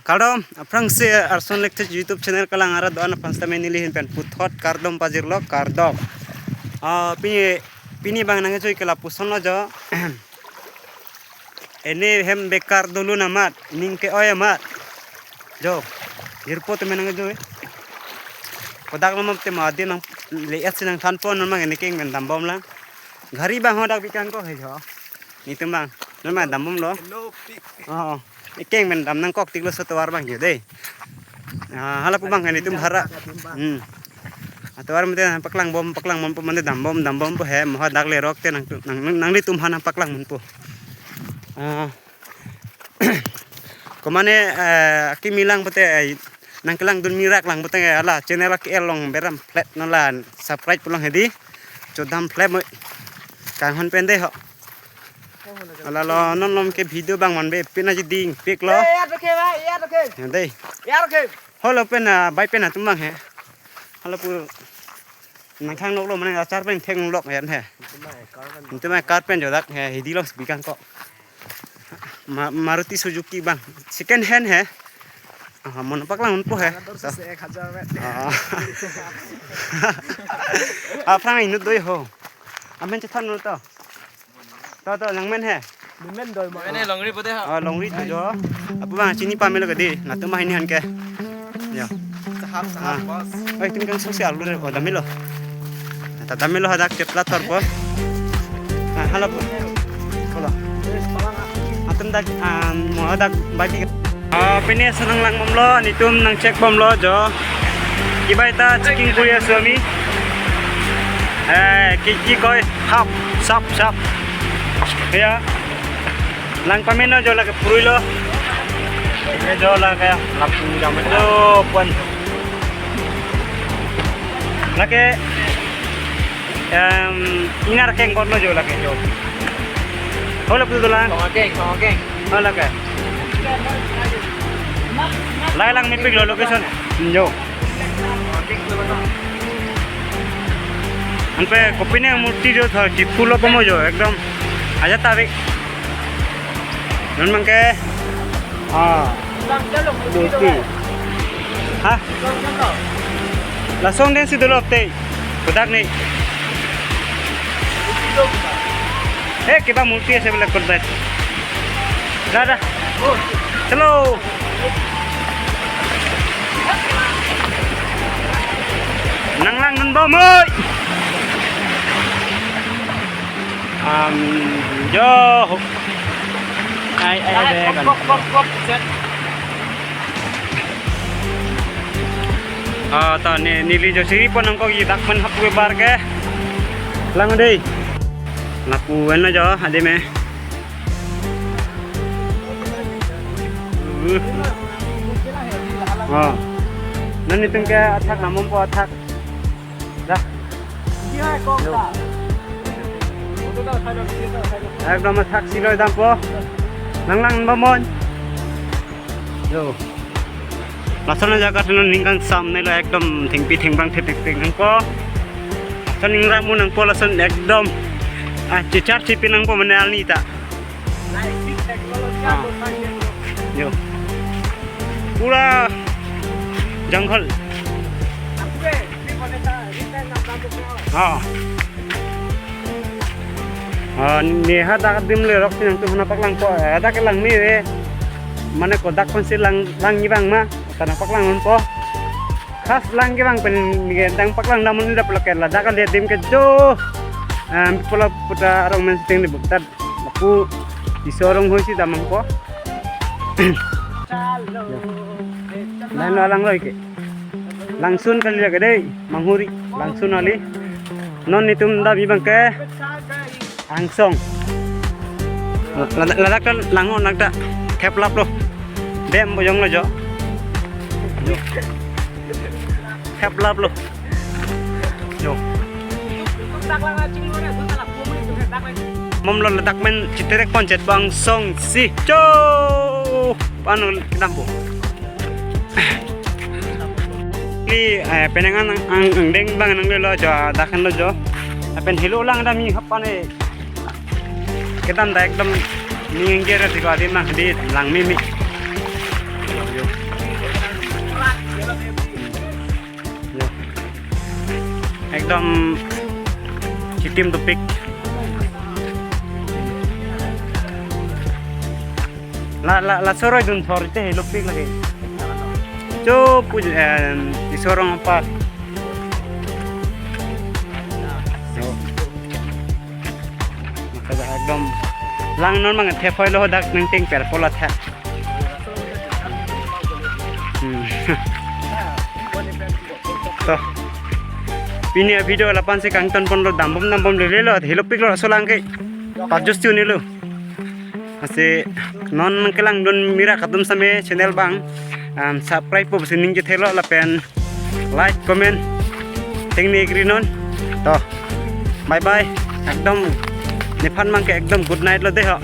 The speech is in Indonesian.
Kadom aprang se arson lekte YouTube channel kalang ara doan pansta menili hin pen puthot kardom pajirlo kardom pini bang nange joy kala pusono jo ene hem bekar dulu namat ningke oy mat jo irpot menange joy kodak nomam te madi nang leat sinang thanpon nomang ene king men dambom lang घरी bang hodak bikan ko he jo ni tumbang nama dambom lo keng men dam nang kok tiglo sotwar bang de hala pu bang ni tum hara atwar mete paklang bom pu mande dam bom pu he moha dak le rok te nang li tum hana paklang mun pu ko mane ki milang pete nang kelang dun mirak lang pete ala channel ki elong beram flat nolan subscribe pulong hedi chodam flat kang hon pende ho ala lo non lom ke video bang man be pena ji ding pik lo यार रखे भाई यार रखे dei यार रखे holo pena bai pena tumang he halo pu nang khang nok lo man achar pen theng lok yan he tumai kar pen jodak he hidi lo bikan ko Maruti Suzuki bang second hand he mon paklang mon pu he 1000 में aprang inut doi ho amen chathan no to lang men he निमन दो मैंने लंगड़ी पते है longri tu jo apu bang chini pa melo gadi na tu mah ini han ke ya साहब बस ai tin kang sosial lu oh damelo ta damelo hadak ke plator po hala po kola atum dak mo hadak bagi pini senang lang mom lo ni tum nang check bom lo jo ibai ta checking kuya suami ki koi hap sap ya lang pameno jo la ke pruilo ke jo la ke lapu jam do pon la ke inar keng korno jo la ke jo hola pu dolan okay hola ke lai lang mipik lo location jo anpe kopine murti jo tha ki fulo komo jo ekdom aja tarik non mangke murti ha langsung den si dulu upte kodak nih kita murti ऐसे बिल्कुल करता है दादा चलो nanglang nun bom ơi jo ai về gần ta nili jo siri pon angko yi dak men hapu bar ke lang dei laku en jo ade me nan itung ke athak namom po athak dah ekdom athak siloi dam po nanglang bomon yo lasana jaga thon ningkang samne lo ekdom thingpi thingbang thepik nang po saning ramu nang po lasan ekdom cicar cipin nang po menal ni ta yo pura jangkal ni hada dim le rok yang tu hana paklang po ada ke lang ni re mane ko dak kon si lang ni bang ma tanah paklang on po khas lang ki bang pen ni dang paklang namun ni dap loket la dak le dim ke jo pola puta rong men sting ni buktat aku di sorong hoi si damang po lain lang loi ke langsun kali ya gede manghuri langsun ali non itum da bi bang ke angsong ladak kan langon nagda keplap lo dem bojong lo jo keplap lo jo mom lo letak men citerek poncet bang song si co anu kinampo ni penengan ang deng bang nang lo jo dakan lo jo pen hilo lang da mi hapane ketam da ekdom ni ngere ti ko di mang di lang mi एकदम चिटिम topik la soroi dun thor te lopik lagi co di sorong apa maka एकदम lang non mang the phoi lo dak ning ting per pola tha to pini video la pan se kang ton pon lo dambom le lo helopik lo solang ke pajus tu ni lo ase non kelang don mira katum same channel bang subscribe po sining je thelo la pen like comment teknik rinon to bye bye ekdom nephan mang ke ekdom good night lo de ho